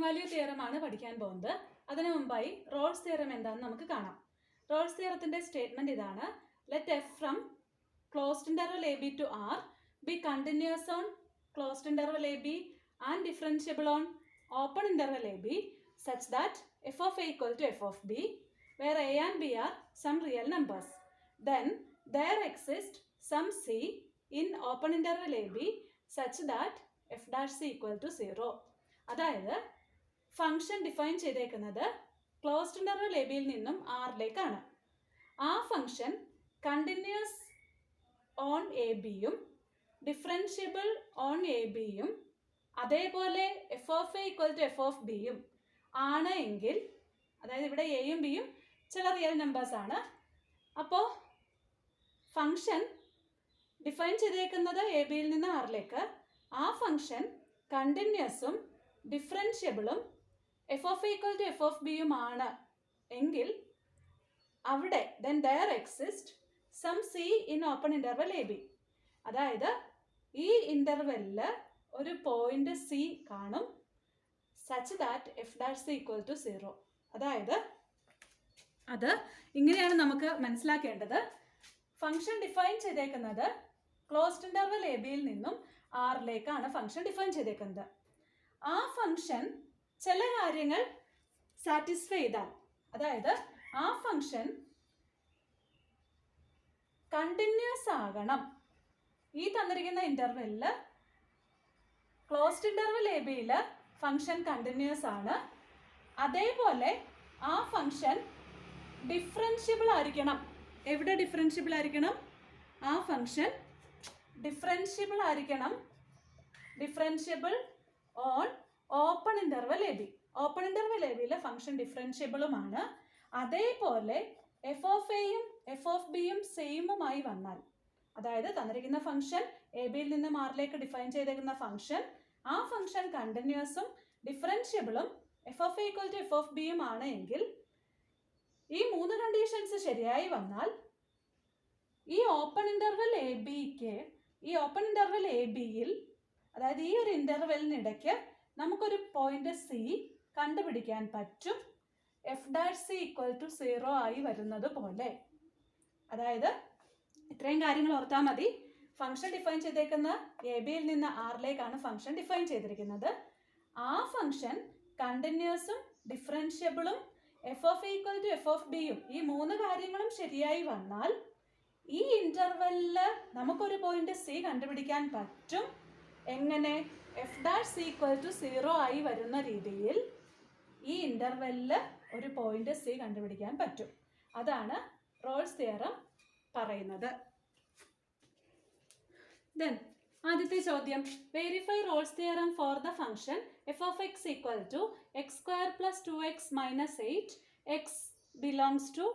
Value തിയറമാണ് പഠിക്കാൻ പോകുന്നത്. അതിനു മുമ്പായി റോൾസ് തിയറം എന്താണെന്ന് നമുക്ക് കാണാം. റോൾസ് തിയറത്തിന്റെ സ്റ്റേറ്റ്മെന്റ് ഇതാണ്: let f from closed interval A b to R be continuous on closed interval A b and differentiable on open interval A b such that f of a equal to f of b where a and b are some real numbers. Then there exists some c in open interval a b such that f dash c equal to 0. അതായത് function define ചെയ്തേക്കുന്നത് closed interval a ബിയിൽ നിന്നും ആറിലേക്കാണ്. ആ function continuous on a ബിയും differentiable on a ബിയും അതേപോലെ F of A equal to F of ബിയും ആണ് എങ്കിൽ, അതായത് ഇവിടെ എയും ബിയും ചില റിയൽ നമ്പേഴ്സ് ആണ്. അപ്പോൾ ഫംഗ്ഷൻ ഡിഫൈൻ ചെയ്തേക്കുന്നത് എ ബിയിൽ നിന്ന് ആറിലേക്ക്, ആ ഫംഗ്ഷൻ കണ്ടിന്യൂസും ഡിഫറൻഷ്യബിളും F of A equal to F of ബിയും ആണ് എങ്കിൽ അവിടെ then there exists some c in open interval a b. അതായത് ഈ ഇന്റർവെല്ലിൽ ഒരു പോയിന്റ് സി കാണും such that f dash c equal to 0. അതായത് അത് ഇങ്ങനെയാണ് നമുക്ക് മനസ്സിലാക്കേണ്ടത്. ഫംഗ്ഷൻ ഡിഫൈൻ ചെയ്തേക്കുന്നത് ക്ലോസ്ഡ് ഇന്റർവൽ എ ബിയിൽ നിന്നും ആറിലേക്കാണ് ഫംഗ്ഷൻ ഡിഫൈൻ ചെയ്തേക്കുന്നത്. ആ ഫംഗ്ഷൻ ചില കാര്യങ്ങൾ സാറ്റിസ്ഫൈ ചെയ്താൽ, അതായത് ആ ഫംഗ്ഷൻ കണ്ടിന്യൂസ് ആകണം. ഈ തന്നിരിക്കുന്ന ഇന്റർവെല്ലിൽ ക്ലോസ്ഡ് ഇന്റർവൽ എ ബിയിൽ ഫംഗ്ഷൻ കണ്ടിന്യൂസ് ആണ്, അതേപോലെ ആ ഫംഗ്ഷൻ ഡിഫറൻഷ്യബിൾ ആയിരിക്കണം. എവിടെ ഡിഫറൻഷ്യബിൾ ആയിരിക്കണം? ആ ഫംഗ്ഷൻ ഡിഫറൻഷ്യബിൾ ആയിരിക്കണം. Differentiable on open interval A B. Open interval A ബിയിലെ ഫംഗ്ഷൻ ഡിഫറൻഷ്യബിളുമാണ്. അതേപോലെ എഫ് ഓഫ് എയും എഫ് ഓഫ് ബിയും സെയിമുമായി വന്നാൽ, അതായത് തന്നിരിക്കുന്ന ഫംഗ്ഷൻ എ ബിയിൽ നിന്ന് ആറിലേക്ക് ഡിഫൈൻ ചെയ്തേക്കുന്ന ഫംഗ്ഷൻ, ആ ഫംഗ്ഷൻ കണ്ടിന്യൂസും ഡിഫറൻഷ്യബിളും F of A equal to F of ബിയും ആണ് എങ്കിൽ, ഈ മൂന്ന് കണ്ടീഷൻസ് ശരിയായി വന്നാൽ ഈ ഓപ്പൺ ഇന്റർവൽ എ ബിക്ക്, ഈ ഓപ്പൺ ഇന്റർവൽ എ ബിയിൽ, അതായത് ഈ ഒരു ഇന്റർവെല്ലിനിടയ്ക്ക് നമുക്കൊരു പോയിന്റ് സി കണ്ടുപിടിക്കാൻ പറ്റും, f dash C equal to 0 ആയി വരുന്നത് പോലെ. അതായത് ഇത്രയും കാര്യങ്ങൾ ഓർത്താൽ മതി. ഫംഗ്ഷൻ ഡിഫൈൻ ചെയ്തേക്കുന്ന എ ബിയിൽ നിന്ന് ആറിലേക്കാണ് ഫംഗ്ഷൻ ഡിഫൈൻ ചെയ്തിരിക്കുന്നത്. ആ ഫംഗ്ഷൻ കണ്ടിന്യൂസും ഡിഫറൻഷ്യബിളും F of equal to F of ബിയും, ഈ മൂന്ന് കാര്യങ്ങളും ശരിയായി വന്നാൽ ഈ ഇന്റർവെല്ലിൽ നമുക്കൊരു പോയിന്റ് സി കണ്ടുപിടിക്കാൻ പറ്റും. എങ്ങനെ? F dash C equal to 0 ആയി വരുന്ന രീതിയിൽ ഈ ഇന്റർവെല്ലിൽ ഒരു പോയിന്റ് സി കണ്ടുപിടിക്കാൻ പറ്റും. അതാണ് റോൾസ് തിയറം പറയുന്നത്. Then ആദ്യത്തെ ചോദ്യം, verify Rolle's theorem for the function f of X equal to X square plus 2x minus 8 x belongs to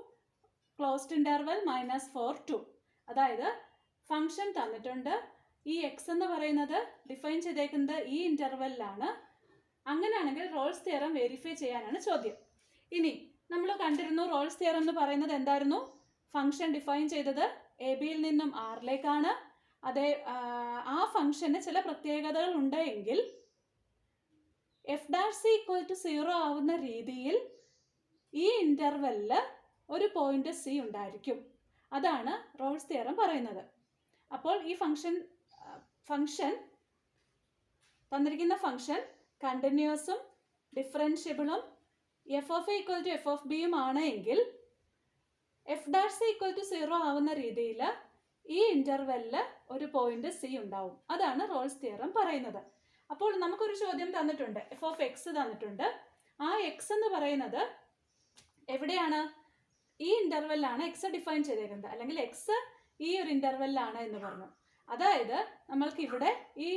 closed interval -4 2. അതായത് ഫംഗ്ഷൻ തന്നിട്ടുണ്ട്, ഈ എക്സ് എന്ന് പറയുന്നത് ഡിഫൈൻ ചെയ്തേക്കുന്നത് ഈ ഇന്റർവെല്ലിലാണ്. അങ്ങനെയാണെങ്കിൽ റോൾസ് തിയറം വെരിഫൈ ചെയ്യാനാണ് ചോദ്യം. ഇനി നമ്മൾ കണ്ടിരുന്നു, റോൾസ് തിയറം എന്ന് പറയുന്നത് എന്തായിരുന്നു? ഫംഗ്ഷൻ ഡിഫൈൻ ചെയ്തത് എ ബിയിൽ നിന്നും ആറിലേക്കാണ്. അതേ ആ ഫംഗ്ഷന് ചില പ്രത്യേകതകൾ ഉണ്ട് എങ്കിൽ F dash C equal to 0 ആവുന്ന രീതിയിൽ ഈ ഇന്റർവെല്ലിൽ ഒരു പോയിന്റ് സി ഉണ്ടായിരിക്കും. അതാണ് റോൾസ് തിയറം പറയുന്നത്. അപ്പോൾ ഈ ഫംഗ്ഷൻ തന്നിരിക്കുന്ന ഫംഗ്ഷൻ കണ്ടിന്യൂസും ഡിഫറൻഷ്യബിളും F of A equal to F of ബിയും ആണ് എങ്കിൽ F dash C equal to 0 ആവുന്ന രീതിയിൽ ഈ ഇന്റർവെല്ലിൽ ഒരു പോയിന്റ് സി ഉണ്ടാവും. അതാണ് റോൾസ് തിയറം പറയുന്നത്. അപ്പോൾ നമുക്കൊരു ചോദ്യം തന്നിട്ടുണ്ട്, എഫ് ഓഫ് എക്സ് തന്നിട്ടുണ്ട്. ആ എക്സ് എന്ന് പറയുന്നത് എവിടെയാണ്? ഈ ഇന്റർവെല്ലാണ് എക്സ് ഡിഫൈൻ ചെയ്തേക്കുന്നത്, അല്ലെങ്കിൽ എക്സ് ഈ ഒരു ഇന്റർവെല്ലാണ് എന്ന് പറഞ്ഞു. അതായത് നമ്മൾക്ക് ഇവിടെ ഈ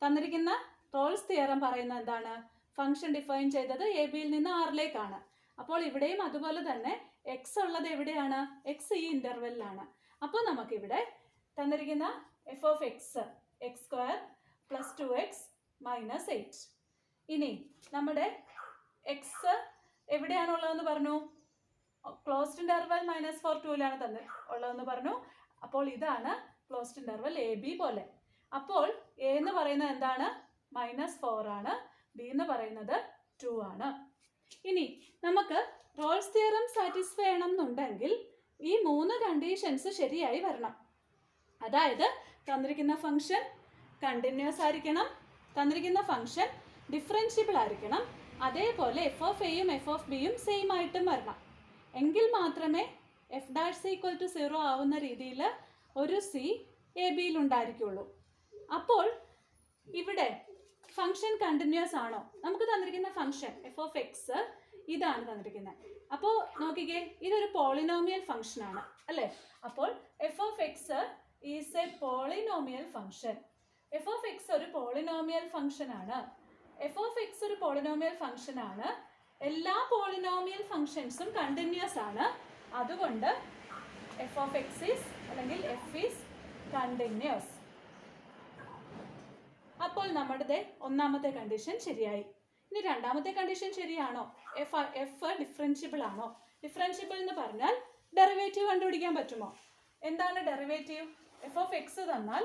തന്നിരിക്കുന്ന റോൾസ് തിയറം പറയുന്നത് എന്താണ്? ഫംഗ്ഷൻ ഡിഫൈൻ ചെയ്തത് എ ബിയിൽ നിന്ന് ആറിലേക്കാണ്. അപ്പോൾ ഇവിടെയും അതുപോലെ തന്നെ എക്സ് ഉള്ളത് എവിടെയാണ്? എക്സ് ഈ ഇന്റർവെല്ലാണ്. അപ്പോൾ നമുക്കിവിടെ തന്നിരിക്കുന്ന F of X X square plus 2x minus 8. ഇനി നമ്മുടെ എക്സ് എവിടെയാണുള്ളതെന്ന് പറഞ്ഞു? ക്ലോസ്ഡ് ഇന്റർവൽ -4 2 ഉള്ളതെന്ന് പറഞ്ഞു. അപ്പോൾ ഇതാണ് ക്ലോസ്ഡ് ഇന്റർവൽ എ ബി പോലെ. അപ്പോൾ എ എന്ന് പറയുന്നത് എന്താണ്? -4 ആണ്. ബി എന്ന് പറയുന്നത് 2 ആണ്. ഇനി നമുക്ക് റോൾസ് തിയറം സാറ്റിസ്ഫൈ ചെയ്യണം എന്നുണ്ടെങ്കിൽ ഈ 3 കണ്ടീഷൻസ് ശരിയായി വരണം. അതായത് തന്നിരിക്കുന്ന ഫംഗ്ഷൻ കണ്ടിന്യൂസ് ആയിരിക്കണം, തന്നിരിക്കുന്ന ഫംഗ്ഷൻ ഡിഫറൻഷ്യബിൾ ആയിരിക്കണം, അതേപോലെ എഫ് ഓഫ് എയും എഫ് ഓഫ് ബിയും സെയിം ആയിട്ടും വരണം. എങ്കിൽ മാത്രമേ എഫ് ഡാഷ് ഈക്വൽ ടു 0 ആവുന്ന രീതിയിൽ ഒരു സി എ ബിയിൽ ഉണ്ടായിരിക്കുള്ളൂ. അപ്പോൾ ഇവിടെ ഫംഗ്ഷൻ കണ്ടിന്യൂസ് ആണോ? നമുക്ക് തന്നിരിക്കുന്ന ഫംഗ്ഷൻ എഫ് ഓഫ് എക്സ് ഇതാണ് തന്നിരിക്കുന്നത്. അപ്പോൾ നോക്കിക്കേ, ഇതൊരു പോളിനോമിയൽ ഫംഗ്ഷൻ ആണ് അല്ലേ? അപ്പോൾ F of X is a polynomial function. F of X ഒരു പോളിനോമിയൽ ഫംഗ്ഷൻ ആണ്. എഫ് ഓഫ് എക്സ് ഒരു പോളിനോമിയൽ ഫംഗ്ഷൻ ആണ്. എല്ലാ പോളിനോമിയൽ ഫംഗ്ഷൻസും കണ്ടിന്യൂസ് ആണ്. അതുകൊണ്ട് എഫ് ഓഫ് എക്സ് ഈസ് അല്ലെങ്കിൽ എഫ് ഈസ് കണ്ടിന്യൂസ്. അപ്പോൾ നമ്മുടെ ഒന്നാമത്തെ കണ്ടീഷൻ ശരിയായി. ഇനി രണ്ടാമത്തെ കണ്ടീഷൻ ശരിയാണോ? എഫ് ഡിഫറൻഷ്യബിൾ ആണോ? ഡിഫറൻഷ്യബിൾ എന്ന് പറഞ്ഞാൽ ഡെറിവേറ്റീവ് കണ്ടുപിടിക്കാൻ പറ്റുമോ? എന്താണ് ഡെറിവേറ്റീവ്? എഫ് ഓഫ് എക്സ് തന്നാൽ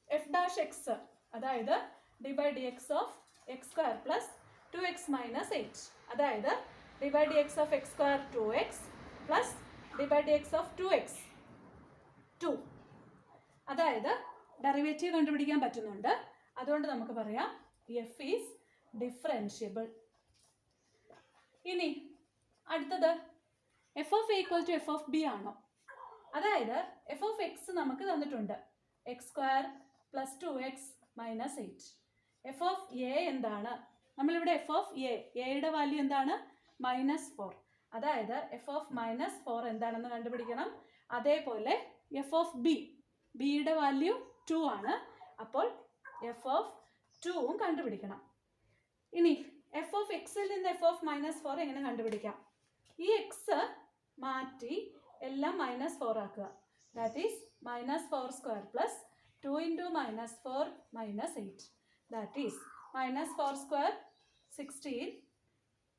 എഫ് ഡാഷ് എക്സ്, അതായത് d by d x of x square plus 2x minus 8, അതായത് d by d x of x square 2x plus d by d x of 2x 2. അതായത് derivative കണ്ടുപിടിക്കാൻ പറ്റുന്നുണ്ട്. അതുകൊണ്ട് നമുക്ക് പറയാം F is differentiable. ഇനി അടുത്തത് f of A equal to F of b ആണോ? അതായത് എഫ് ഓഫ് എക്സ് നമുക്ക് തന്നിട്ടുണ്ട് x square plus 2x minus 8. F of a എന്താണ്? നമ്മളിവിടെ എഫ് ഓഫ് എയുടെ വാല്യൂ എന്താണ്? -4. അതായത് എഫ് ഓഫ് -4 എന്താണെന്ന് കണ്ടുപിടിക്കണം. അതേപോലെ എഫ് ഓഫ് ബിയുടെ വാല്യൂ 2 ആണ്. അപ്പോൾ എഫ് ഓഫ് 2ഉം കണ്ടുപിടിക്കണം. ഇനി എഫ് ഓഫ് എക്സിൽ നിന്ന് എഫ് ഓഫ് -4 എങ്ങനെ കണ്ടുപിടിക്കാം? ഈ എക്സ് മാറ്റി എല്ലാം -4 ആക്കുക. That is -4 square plus 2 × -4 -8. That is -4 square 16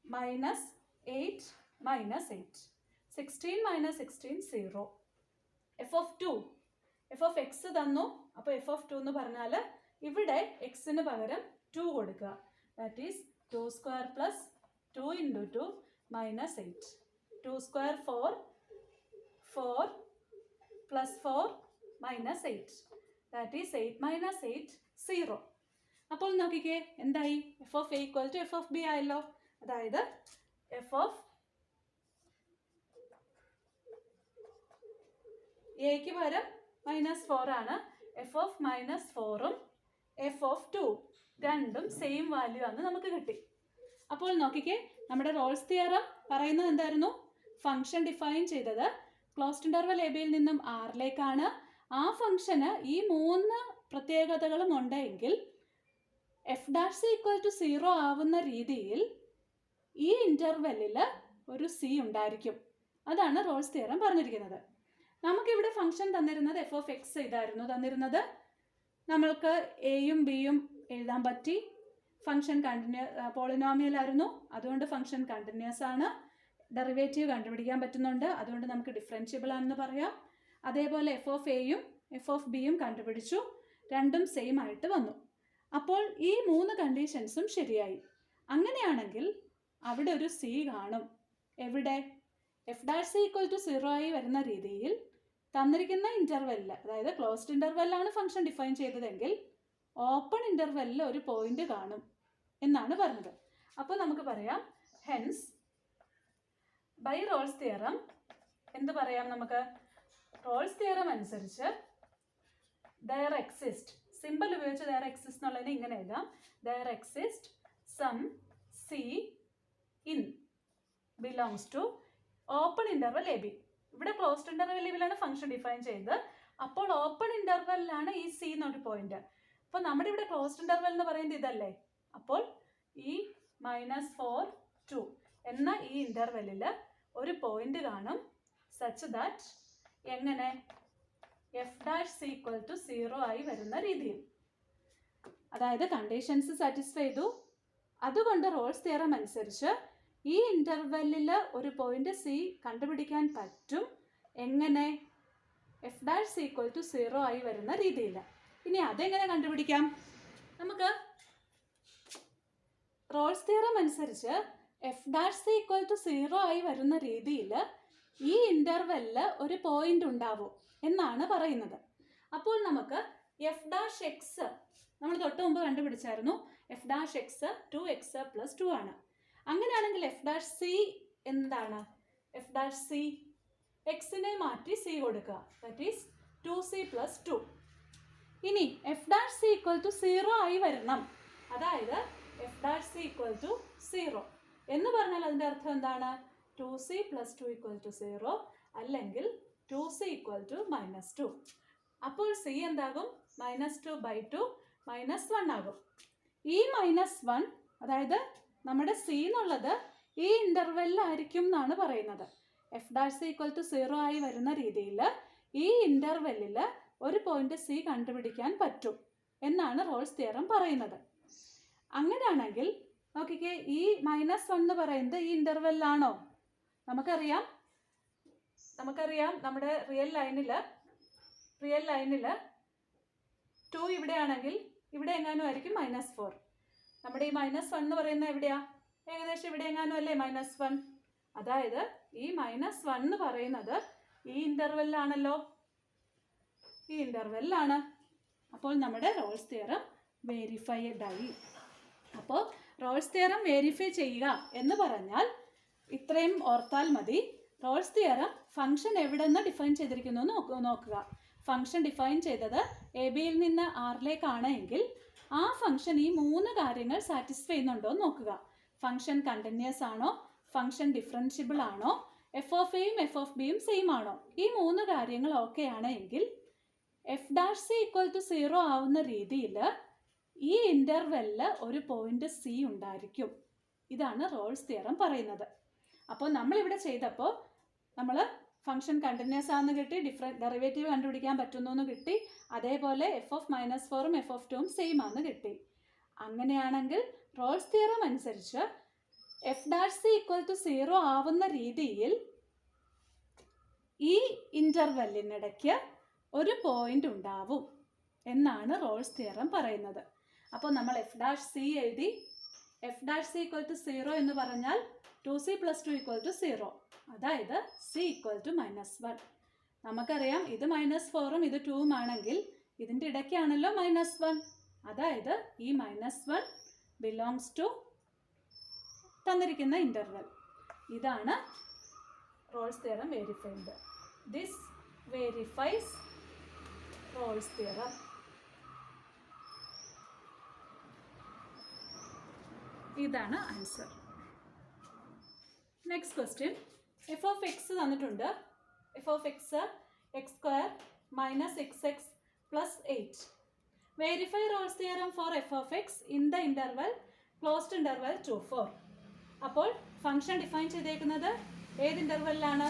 -8 -8. 16 - 16 0. F of 2, F of X തന്നു. അപ്പോൾ എഫ് ഓഫ് 2 എന്ന് പറഞ്ഞാൽ ഇവിടെ എക്സിന് പകരം 2 കൊടുക്കുക. That is 2 square plus 2 × 2 -8. 2 square 4, 4 plus 4 -8. That is 8 - 8 0. അപ്പോൾ നോക്കിക്കേ എന്തായി? F of A equal to F of b ആയല്ലോ. അതായത് എഫ് ഓഫ് എക്ക് പകരം -4 ആണ്. എഫ് ഓഫ് -4ഉം എഫ് ഓഫ് 2 രണ്ടും സെയിം വാല്യൂ ആണ് നമുക്ക് കിട്ടി. അപ്പോൾ നോക്കിക്കേ, നമ്മുടെ റോൾസ് തിയറം പറയുന്നത് എന്തായിരുന്നു? ഫംഗ്ഷൻ ഡിഫൈൻ ചെയ്തത് ക്ലോസ്ഡ് ഇന്റർവൽ എ ബിയിൽ നിന്നും ആറിലേക്കാണ്. ആ ഫംഗ്ഷന് ഈ 3 പ്രത്യേകതകളും ഉണ്ടെങ്കിൽ എഫ് ഡാഷ് ഈക്വൽ ടു 0 ആവുന്ന രീതിയിൽ ഈ ഇന്റർവെല്ലിൽ ഒരു സി ഉണ്ടായിരിക്കും. അതാണ് റോൾസ് തിയറം പറഞ്ഞിരിക്കുന്നത്. നമുക്കിവിടെ ഫംഗ്ഷൻ തന്നിരുന്നത് എഫ് ഓഫ് എക്സ് ഇതായിരുന്നു തന്നിരുന്നത്. നമ്മൾക്ക് എയും ബിയും എഴുതാൻ പറ്റി. ഫംഗ്ഷൻ പോളിനോമിയൽ ആയിരുന്നു, അതുകൊണ്ട് ഫംഗ്ഷൻ കണ്ടിന്യൂസ് ആണ്. ഡെറിവേറ്റീവ് കണ്ടുപിടിക്കാൻ പറ്റുന്നുണ്ട്, അതുകൊണ്ട് നമുക്ക് ഡിഫറൻഷ്യബിൾ ആണെന്ന് പറയാം. അതേപോലെ എഫ് ഓഫ് എയും എഫ് ഓഫ് ബിയും കണ്ടുപിടിച്ചു, രണ്ടും സെയിം ആയിട്ട് വന്നു. അപ്പോൾ ഈ 3 കണ്ടീഷൻസും ശരിയായി. അങ്ങനെയാണെങ്കിൽ അവിടെ ഒരു സി കാണും. എവിടെ? എഫ് ഡാഷ് ഈക്വൽ ടു 0 ആയി വരുന്ന രീതിയിൽ തന്നിരിക്കുന്ന ഇൻ്റർവെല്ലിൽ, അതായത് ക്ലോസ്ഡ് ഇൻ്റർവെല്ലാണ് ഫംഗ്ഷൻ ഡിഫൈൻ ചെയ്തതെങ്കിൽ ഓപ്പൺ ഇൻ്റർവെല്ലിൽ ഒരു പോയിന്റ് കാണും എന്നാണ് പറഞ്ഞത്. അപ്പോൾ നമുക്ക് പറയാം ഹെൻസ് ബൈ റോൾസ് തിയറം എന്ത് പറയാം? നമുക്ക് റോൾസ് തിയറം അനുസരിച്ച് there exist, സിമ്പിൾ ഉപയോഗിച്ച് there exist എന്നുള്ളതിനെ ഇങ്ങനെ എഴുതാം. there exist some c in belongs to open interval A B. ഇവിടെ ക്ലോസ്ഡ് ഇൻ്റർവെൽ എ ബിയിലാണ് ഫംഗ്ഷൻ ഡിഫൈൻ ചെയ്തത്. അപ്പോൾ ഓപ്പൺ ഇൻ്റർവെല്ലിലാണ് ഈ സി എന്നൊരു പോയിന്റ്. അപ്പോൾ നമ്മുടെ ഇവിടെ ക്ലോസ്ഡ് ഇൻ്റർവെൽ എന്ന് പറയുന്നത് ഇതല്ലേ? അപ്പോൾ ഈ -4 2 എന്ന ഈ ഇൻ്റർവെല്ലിൽ ഒരു പോയിന്റ് കാണും സച്ച് ദാറ്റ് എങ്ങനെ എഫ് ഡാഷ് ഈക്വൽ ടു 0 ആയി വരുന്ന രീതിയിൽ. അതായത് കണ്ടീഷൻസ് സാറ്റിസ്ഫൈ ചെയ്തു. അതുകൊണ്ട് റോൾസ് തിയറം അനുസരിച്ച് ഈ ഇൻ്റർവെല്ലിൽ ഒരു പോയിന്റ് സി കണ്ടുപിടിക്കാൻ പറ്റും. എങ്ങനെ? എഫ് ഡാഷ് ഈക്വൽ ടു 0 ആയി വരുന്ന രീതിയിൽ. ഇനി അതെങ്ങനെ കണ്ടുപിടിക്കാം? നമുക്ക് റോൾസ് തിയറം അനുസരിച്ച് F dash C equal to 0 ആയി വരുന്ന രീതിയിൽ ഈ ഇൻ്റർവെല്ലിൽ ഒരു പോയിന്റ് ഉണ്ടാവും എന്നാണ് പറയുന്നത്. അപ്പോൾ നമുക്ക് എഫ് ഡാഷ് എക്സ് നമ്മൾ തൊട്ട് മുമ്പ് കണ്ടുപിടിച്ചായിരുന്നു. എഫ് ഡാഷ് എക്സ് 2x + 2 ആണ്. അങ്ങനെയാണെങ്കിൽ എഫ് ഡാഷ് സി എന്താണ്? എഫ് ഡാഷ് സി എക്സിനെ മാറ്റി സി കൊടുക്കുക. That is 2c + 2. ഇനി f dash C equal to 0 ആയി വരണം. അതായത് F dash C equal to 0 എന്ന് പറഞ്ഞാൽ അതിൻ്റെ അർത്ഥം എന്താണ്? 2c + 2 = 0 അല്ലെങ്കിൽ 2c = -2. അപ്പോൾ സി എന്താകും? -2/2 -1 ആകും. ഈ -1 അതായത് നമ്മുടെ സി എന്നുള്ളത് ഈ ഇൻ്റർവെല്ലിലായിരിക്കും എന്നാണ് പറയുന്നത്. F dash C equal to 0 ആയി വരുന്ന രീതിയിൽ ഈ ഇൻ്റർവെല്ലിൽ ഒരു പോയിന്റ് സി കണ്ടുപിടിക്കാൻ പറ്റും എന്നാണ് റോൾസ് തിയറം പറയുന്നത്. അങ്ങനെയാണെങ്കിൽ നോക്കിക്കേ, ഈ -1 എന്ന് പറയുന്നത് ഈ ഇൻ്റർവെല്ലാണോ? നമുക്കറിയാം നമ്മുടെ റിയൽ ലൈനിൽ 2 ഇവിടെയാണെങ്കിൽ ഇവിടെ എങ്ങാനും ആയിരിക്കും -4. നമ്മുടെ ഈ -1 എന്ന് പറയുന്നത് എവിടെയാ? ഏകദേശം ഇവിടെ എങ്ങാനും അല്ലേ -1. അതായത് ഈ -1 എന്ന് പറയുന്നത് ഈ ഇൻ്റർവെല്ലാണല്ലോ, ഈ ഇൻ്റർവെല്ലാണ്. അപ്പോൾ നമ്മുടെ റോൾസ് തിയറം വെരിഫൈഡ് ആയി. അപ്പോൾ റോൾസ് തിയറം വെരിഫൈ ചെയ്യുക എന്ന് പറഞ്ഞാൽ ഇത്രയും ഓർത്താൽ മതി. റോൾസ് തിയറം ഫംഗ്ഷൻ എവിടെ നിന്ന് ഡിഫൈൻ ചെയ്തിരിക്കുന്നു നോക്കുക. ഫംഗ്ഷൻ ഡിഫൈൻ ചെയ്തത് എ ബിയിൽ നിന്ന് ആറിലേക്കാണ് എങ്കിൽ ആ ഫംഗ്ഷൻ ഈ 3 കാര്യങ്ങൾ സാറ്റിസ്ഫൈ ചെയ്യുന്നുണ്ടോ എന്ന് നോക്കുക. ഫംഗ്ഷൻ കണ്ടിന്യൂസ് ആണോ, ഫംഗ്ഷൻ ഡിഫറൻഷ്യബിൾ ആണോ, എഫ് ഓഫ് എയും എഫ് ഓഫ് ബിയും സെയിം ആണോ? ഈ 3 കാര്യങ്ങൾ ഓക്കെ ആണ് എങ്കിൽ F dash C equal to 0 ആവുന്ന രീതിയിൽ ഈ ഇൻ്റർവെല്ലിൽ ഒരു പോയിന്റ് സി ഉണ്ടായിരിക്കും. ഇതാണ് റോൾസ് തിയറം പറയുന്നത്. അപ്പോൾ നമ്മളിവിടെ ചെയ്തപ്പോൾ നമ്മൾ ഫംഗ്ഷൻ കണ്ടിന്യൂസ് ആണെന്ന് കിട്ടി, ഡെറിവേറ്റീവ് കണ്ടുപിടിക്കാൻ പറ്റുന്നു എന്ന് കിട്ടി, അതേപോലെ എഫ് ഓഫ് -4ഉം എഫ് ഓഫ് 2ഉം സെയിം ആണെന്ന് കിട്ടി. അങ്ങനെയാണെങ്കിൽ റോൾസ് തിയറം അനുസരിച്ച് F dash C equal to 0 ആവുന്ന രീതിയിൽ ഈ ഇൻ്റർവെല്ലിനിടയ്ക്ക് ഒരു പോയിന്റ് ഉണ്ടാവും എന്നാണ് റോൾസ് തിയറം പറയുന്നത്. അപ്പോൾ നമ്മൾ എഫ് ഡാഷ് സി എഴുതി. F dash C equal to 0 എന്ന് പറഞ്ഞാൽ 2c + 2 = 0. അതായത് സി ഈക്വൽ ടു -1. നമുക്കറിയാം ഇത് -4ഉം ഇത് 2ഉം ആണെങ്കിൽ ഇതിൻ്റെ ഇടയ്ക്കാണല്ലോ -1. അതായത് ഈ -1 ബിലോങ്സ് ടു തന്നിരിക്കുന്ന ഇൻ്റർവെൽ. ഇതാണ് Rolle's theorem verified. This verifies Rolle's theorem. ഇതാണ് answer. Next question. F of X തന്നിട്ടുണ്ട്. F of X x² - xx + 8. Verify Rolle's theorem for F of X in the interval closed interval 2, 4. അപ്പോൾ function define ചെയ്തേക്കുന്നത് ഏത് ഇൻ്റർവെല്ലിലാണ്?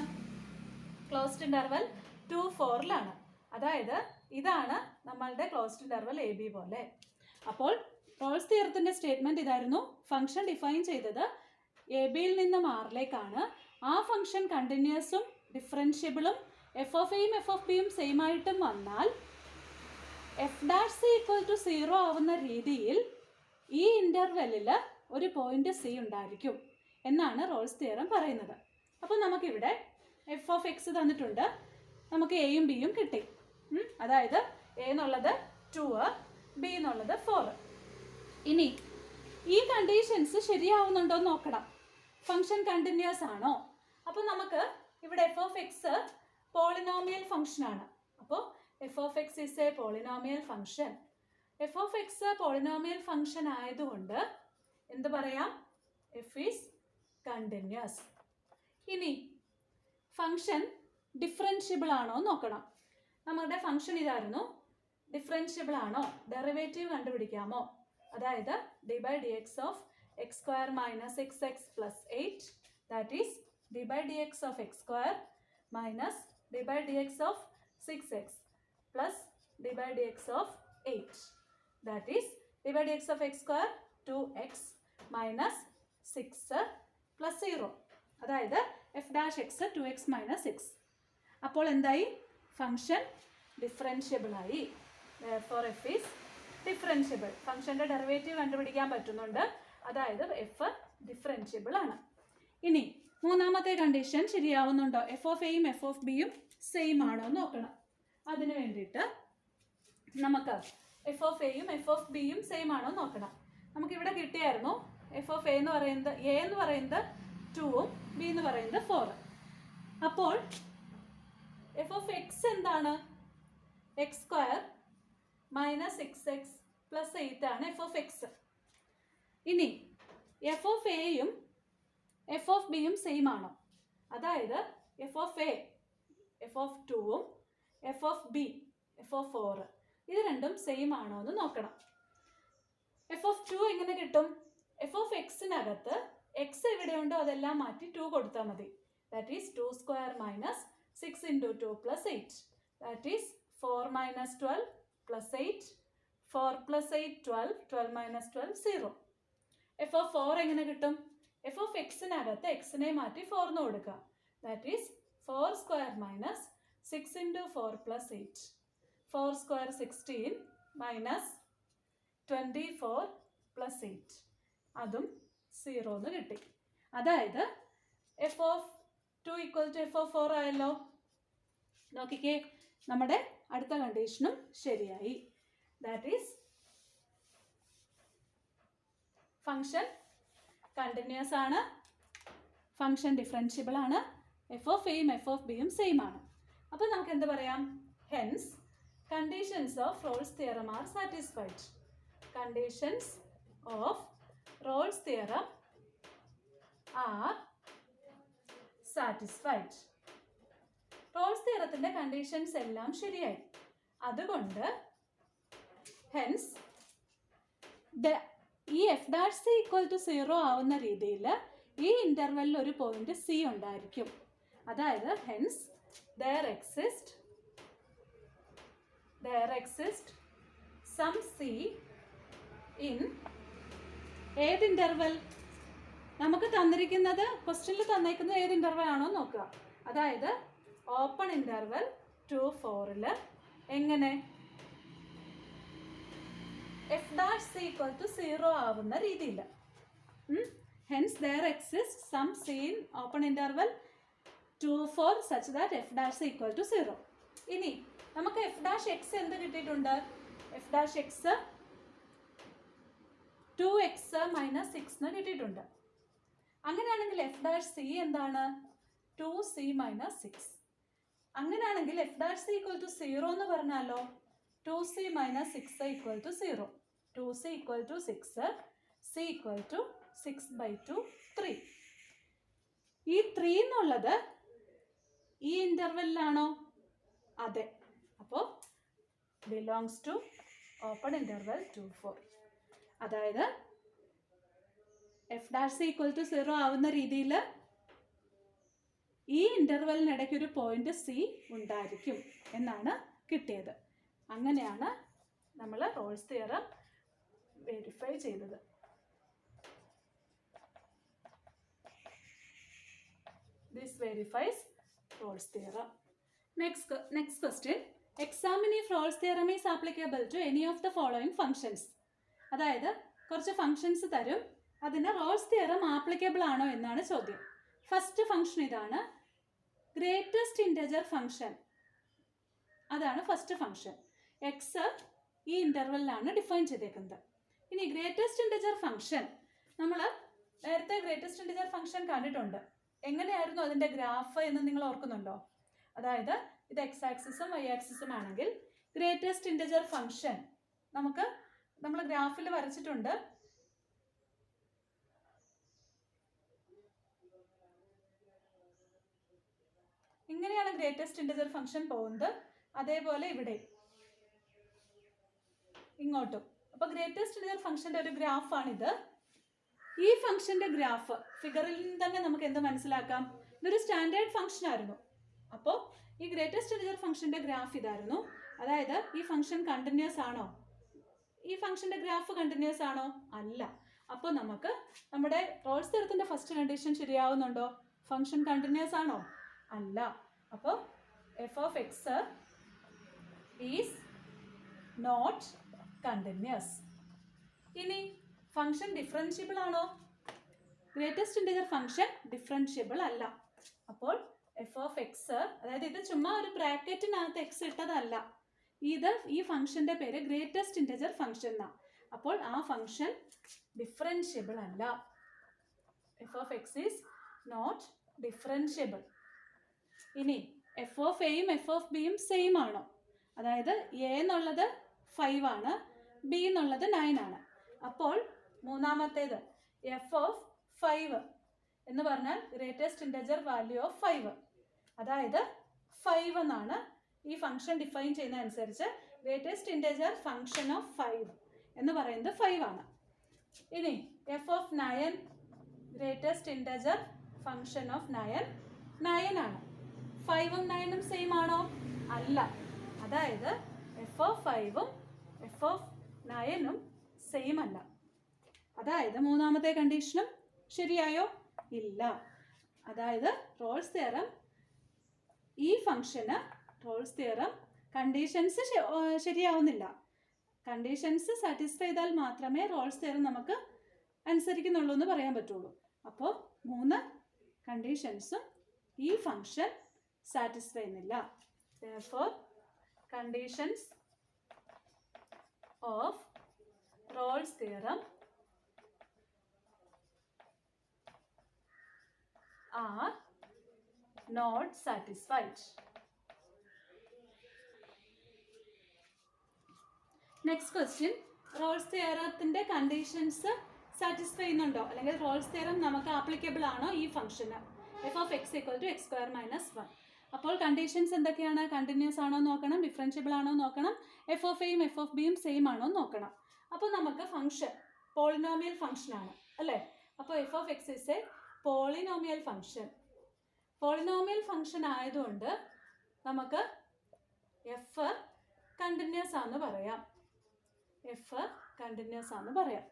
Closed interval 2, 4ലാണ്. അതായത് ഇതാണ് നമ്മളുടെ closed interval A b പോലെ. അപ്പോൾ Rolle's തിയറത്തിൻ്റെ സ്റ്റേറ്റ്മെൻറ്റ് ഇതായിരുന്നു. ഫംഗ്ഷൻ ഡിഫൈൻ ചെയ്തത് എ ബിയിൽ നിന്നും ആറിലേക്കാണ്. ആ ഫംഗ്ഷൻ കണ്ടിന്യൂസും ഡിഫറൻഷ്യബിളും എഫ് ഓഫ് എയും എഫ് ഓഫ് ബിയും സെയിം ആയിട്ടും വന്നാൽ f dash C equal to 0 ആവുന്ന രീതിയിൽ ഈ ഇൻ്റർവെല്ലിൽ ഒരു പോയിന്റ് സി ഉണ്ടായിരിക്കും എന്നാണ് റോൾസ് തിയറം പറയുന്നത്. അപ്പോൾ നമുക്കിവിടെ എഫ് ഓഫ് എക്സ് തന്നിട്ടുണ്ട്, നമുക്ക് എയും ബിയും കിട്ടി. അതായത് എ എന്നുള്ളത് 2, ബി എന്നുള്ളത് 4. ഇനി ഈ കണ്ടീഷൻസ് ശരിയാവുന്നുണ്ടോ എന്ന് നോക്കണം. ഫംഗ്ഷൻ കണ്ടിന്യൂസ് ആണോ? അപ്പോൾ നമുക്ക് ഇവിടെ എഫ് ഓഫ് എക്സ് പോളിനോമിയൽ ഫംഗ്ഷനാണ്. അപ്പോൾ F of X is a polynomial function. F of X polynomial function ആയതുകൊണ്ട് എന്ത് പറയാം? F is continuous. ഇനി ഫംഗ്ഷൻ ഡിഫറൻഷ്യബിൾ ആണോ നോക്കണം. നമ്മുടെ ഫംഗ്ഷൻ ഇതായിരുന്നു. ഡിഫറൻഷ്യബിൾ ആണോ? ഡെറിവേറ്റീവ് കണ്ടുപിടിക്കാമോ? അതായത് d/dx of x² - xx + 8, that is d/dx of x² - d/dx of 6x plus d/dx of 8, that is d/dx of x² 2x minus 6 plus 0, അതായത് f dash x 2x minus 6. അപ്പോൾ എന്തായി? ഫംഗ്ഷൻ differentiable ആയി. therefore f is differentiable. ഫംഗ്ഷൻ്റെ derivative കണ്ടുപിടിക്കാൻ പറ്റുന്നുണ്ട്. അതായത് F differentiable ആണ്. ഇനി മൂന്നാമത്തെ കണ്ടീഷൻ ശരിയാവുന്നുണ്ടോ? എഫ് ഓഫ് എയും എഫ് ഓഫ് ബിയും സെയിം ആണോ എന്ന് നോക്കണം. അതിന് വേണ്ടിയിട്ട് നമുക്ക് എഫ് ഓഫ് എയും എഫ് ഓഫ് ബിയും സെയിം ആണോ എന്ന് നോക്കണം. നമുക്കിവിടെ കിട്ടിയായിരുന്നു എഫ് ഓഫ് എ എന്ന് പറയുന്നത് 2ഉം ബി എന്ന് പറയുന്നത് 4. അപ്പോൾ എഫ് ഓഫ് എക്സ് എന്താണ്? X square minus 6x plus 8 ആണ് എഫ് ഓഫ് എക്സ്. ഇനി എഫ് ഓഫ് എയും എഫ് ഓഫ് ബിയും സെയിം ആണോ? അതായത് F of A F of 2ഉം F of B F of 4 ഇത് രണ്ടും സെയിം ആണോ എന്ന് നോക്കണം. എഫ് ഓഫ് 2 എങ്ങനെ കിട്ടും? എഫ് ഓഫ് എക്സിനകത്ത് എക്സ് എവിടെയുണ്ടോ അതെല്ലാം മാറ്റി 2 കൊടുത്താൽ മതി. That is 2 square minus 6 into 2 plus 8. That is 4 minus 12 plus 8. 4 plus 8 12. 12 minus 12 0. F of 4 എങ്ങനെ കിട്ടും? എഫ് ഓഫ് എക്സിനകത്ത് എക്സിനെ മാറ്റി 4 എന്ന് കൊടുക്കുക. That is 4 square minus 6 into 4 plus 8. 4 square 16 minus 24 plus 8 അതും 0 എന്ന് കിട്ടി. അതായത് F of 2 equal to F of 4 ആയല്ലോ. നോക്കിക്കേ, നമ്മുടെ അടുത്ത കണ്ടീഷനും ശരിയായി. ദാറ്റ് ഈസ് ഫംഗ്ഷൻ കണ്ടിന്യൂസ് ആണ്, ഫംഗ്ഷൻ ഡിഫറൻഷ്യബിൾ ആണ്, എഫ് ഓഫ് എയും എഫ് ഓഫ് ബിയും സെയിം ആണ്. അപ്പോൾ നമുക്ക് എന്ത് പറയാം? Hence conditions of Rolle's theorem are satisfied. Conditions of Rolle's theorem are satisfied. Rolle's തിയറത്തിൻ്റെ കണ്ടീഷൻസ് എല്ലാം ശരിയായി. അതുകൊണ്ട് ഹെൻസ് ഈ F dash C equal to 0 ആവുന്ന രീതിയിൽ ഈ ഇൻ്റർവെല്ലിൽ ഒരു പോയിന്റ് സി ഉണ്ടായിരിക്കും. അതായത് hence there exists some c in ഏത് ഇൻ്റർവെൽ? നമുക്ക് തന്നിരിക്കുന്നത് ക്വസ്റ്റ്യനിൽ തന്നിരിക്കുന്നത് ഏത് ഇൻ്റർവെൽ ആണോ നോക്കുക. അതായത് ഓപ്പൺ ഇൻ്റർവെൽ 2, 4ൽ എങ്ങനെ f dash C equal to 0 ആവുന്ന രീതിയിൽ. Hence there exists some c in open interval 2, 4 such that f dash equal to 0. ഇനി നമുക്ക് എഫ് ഡാഷ് എക്സ് എന്ത് കിട്ടിയിട്ടുണ്ട്? F dash X 2x minus 6 എന്ന് കിട്ടിയിട്ടുണ്ട്. അങ്ങനെയാണെങ്കിൽ എഫ് ഡാഷ് സി എന്താണ്? 2c minus 6. അങ്ങനെയാണെങ്കിൽ f dash C equal to 0 എന്ന് പറഞ്ഞാലോ 2c minus 6 equal to 0. 2c equal to 6, c equal to 6/2 3. ഈ 3 എന്നുള്ളത് ഈ ഇൻ്റർവെല്ലിലാണോ? അതെ. അപ്പോൾ ബിലോങ്സ് ടു ഓപ്പൺ ഇൻ്റർവെൽ 2, 4. അതായത് F dash C equal to 0 ആവുന്ന രീതിയിൽ ഈ ഇൻ്റർവെല്ലിനിടയ്ക്ക് ഒരു പോയിന്റ് സി ഉണ്ടായിരിക്കും എന്നാണ് കിട്ടിയത്. അങ്ങനെയാണ് നമ്മൾ റോൾസ് തിയറം വെരിഫൈ ചെയ്തത്. This verifies Rolle's theorem. Next question. Examine if Rolle's theorem is applicable to any of the following functions. അതായത് കുറച്ച് ഫങ്ഷൻസ് തരും, അതിന് റോൾസ് തിയറം ആപ്ലിക്കബിൾ ആണോ എന്നാണ് ചോദ്യം. ഫസ്റ്റ് ഫംഗ്ഷൻ ഇതാണ്, ഗ്രേറ്റസ്റ്റ് ഇൻറ്റജർ ഫംഗ്ഷൻ. അതാണ് ഫസ്റ്റ് ഫംഗ്ഷൻ. എക്സ് ഈ ഇൻ്റർവെല്ലിലാണ് ഡിഫൈൻ ചെയ്തേക്കുന്നത്. ഇനി ഗ്രേറ്റസ്റ്റ് ഇൻറ്റജർ ഫംഗ്ഷൻ നമ്മൾ നേരത്തെ ഗ്രേറ്റസ്റ്റ് ഇൻറ്റജർ ഫംഗ്ഷൻ കണ്ടിട്ടുണ്ട്. എങ്ങനെയായിരുന്നു അതിൻ്റെ ഗ്രാഫ് എന്ന് നിങ്ങൾ ഓർക്കുന്നുണ്ടോ? അതായത് ഇത് എക്സ് ആക്സിസും വൈ ആക്സിസും ആണെങ്കിൽ ഗ്രേറ്റസ്റ്റ് ഇൻറ്റജർ ഫംഗ്ഷൻ നമ്മൾ ഗ്രാഫിൽ വരച്ചിട്ടുണ്ട്. ഇങ്ങനെയാണ് ഗ്രേറ്റസ്റ്റ് ഇൻറ്റജർ ഫംഗ്ഷൻ പോകുന്നത്. അതേപോലെ ഇവിടെ ഇങ്ങോട്ടും. അപ്പോൾ ഗ്രേറ്റസ്റ്റ് ഇൻറ്റജർ ഫംഗ്ഷൻ്റെ ഒരു ഗ്രാഫാണിത്. ഈ ഫംഗ്ഷൻ്റെ ഗ്രാഫ് ഫിഗറിൽ തന്നെ നമുക്ക് എന്ത് മനസ്സിലാക്കാം? ഇതൊരു സ്റ്റാൻഡേർഡ് ഫംഗ്ഷൻ ആയിരുന്നു. അപ്പോൾ ഈ ഗ്രേറ്റസ്റ്റ് ഇൻറ്റജർ ഫംഗ്ഷൻ്റെ ഗ്രാഫ് ഇതായിരുന്നു. അതായത് ഈ ഫംഗ്ഷൻ കണ്ടിന്യൂസ് ആണോ? ഈ ഫംഗ്ഷൻ്റെ ഗ്രാഫ് കണ്ടിന്യൂസ് ആണോ? അല്ല. അപ്പോൾ നമുക്ക് നമ്മുടെ റോൾസ് തിയറത്തിൻ്റെ ഫസ്റ്റ് കണ്ടീഷൻ ശരിയാവുന്നുണ്ടോ? ഫംഗ്ഷൻ കണ്ടിന്യൂസ് ആണോ? അല്ല. അപ്പോൾ F of X is not continuous. ഇനി ഫംഗ്ഷൻ ഡിഫറൻഷ്യബിൾ ആണോ? ഗ്രേറ്റസ്റ്റ് ഇൻറ്റിജർ ഫംഗ്ഷൻ ഡിഫറൻഷ്യബിൾ അല്ല. അപ്പോൾ എഫ് ഓഫ് എക്സ്, അതായത് ഇത് ചുമ്മാ ഒരു ബ്രാക്കറ്റിനകത്ത് എക്സ് ഇട്ടതല്ല, ഈ ഫംഗ്ഷന്റെ പേര് ഗ്രേറ്റസ്റ്റ് ഇൻറ്റിജർ ഫംഗ്ഷൻ എന്നാണ്. അപ്പോൾ ആ ഫംഗ്ഷൻ ഡിഫറൻഷ്യബിൾ അല്ല. F of X is not differentiable. ഇനി എഫ് ഓഫ് എയും എഫ് ഓഫ് ബിയും സെയിം ആണോ? അതായത് എ എന്നുള്ളത് 5 ആണ്, ബി എന്നുള്ളത് 9 ആണ്. അപ്പോൾ മൂന്നാമത്തേത് എഫ് ഓഫ് 5 എന്ന് പറഞ്ഞാൽ ഗ്രേറ്റസ്റ്റ് ഇൻറ്റിജർ വാല്യൂ ഓഫ് 5, അതായത് 5 എന്നാണ് ഈ ഫംഗ്ഷൻ ഡിഫൈൻ ചെയ്യുന്ന അനുസരിച്ച് ഗ്രേറ്റസ്റ്റ് ഇൻറ്റിജർ ഫംഗ്ഷൻ ഓഫ് 5 എന്ന് പറയുന്നത് 5 ആണ്. ഇനി F of 9, greatest integer function of 9 ആണ്. 5ഉം 9ഉം സെയിം ആണോ? അല്ല. അതായത് എഫ് ഓഫ് 5ഉം എഫ് ഓഫ് 9ഉം സെയിം അല്ല. അതായത് മൂന്നാമത്തെ കണ്ടീഷനും ശരിയായോ? ഇല്ല. അതായത് റോൾസ് തിയറം, ഈ ഫംഗ്ഷന് റോൾസ് തിയറം കണ്ടീഷൻസ് ശരിയാവുന്നില്ല. കണ്ടീഷൻസ് സാറ്റിസ്ഫൈ ചെയ്താൽ മാത്രമേ റോൾസ് തിയറം നമുക്ക് അനുസരിക്കുന്നുള്ളൂ എന്ന് പറയാൻ പറ്റുള്ളൂ. അപ്പോൾ 3 കണ്ടീഷൻസും ഈ ഫംഗ്ഷൻ സാറ്റിസ്ഫൈ ചെയ്യുന്നില്ല. Therefore, conditions of Rolle's theorem are not satisfied. Next question, Rolle's തിയറത്തിന്റെ കണ്ടീഷൻസ് സാറ്റിസ്ഫൈ ചെയ്യുന്നുണ്ടോ, അല്ലെങ്കിൽ റോൾസ് തിയറം നമുക്ക് ആപ്ലിക്കബിൾ ആണോ ഈ ഫംഗ്ഷന് F of X equal to X square minus 1? അപ്പോൾ കണ്ടീഷൻസ് എന്തൊക്കെയാണ്? കണ്ടിന്യൂസ് ആണോ നോക്കണം, ഡിഫറൻഷ്യബിൾ ആണോ നോക്കണം, എഫ് ഓഫ് എയും എഫ് ഓഫ് ബിയും സെയിം ആണോ നോക്കണം. അപ്പോൾ നമുക്ക് ഫംഗ്ഷൻ പോളിനോമിയൽ ഫംഗ്ഷൻ ആണ് അല്ലേ? അപ്പോൾ F of X is A polynomial function. Polynomial function ആയതുകൊണ്ട് നമുക്ക് എഫ് കണ്ടിന്യൂസ് ആണെന്ന് പറയാം. എഫ് കണ്ടിന്യൂസ് ആണെന്ന് പറയാം.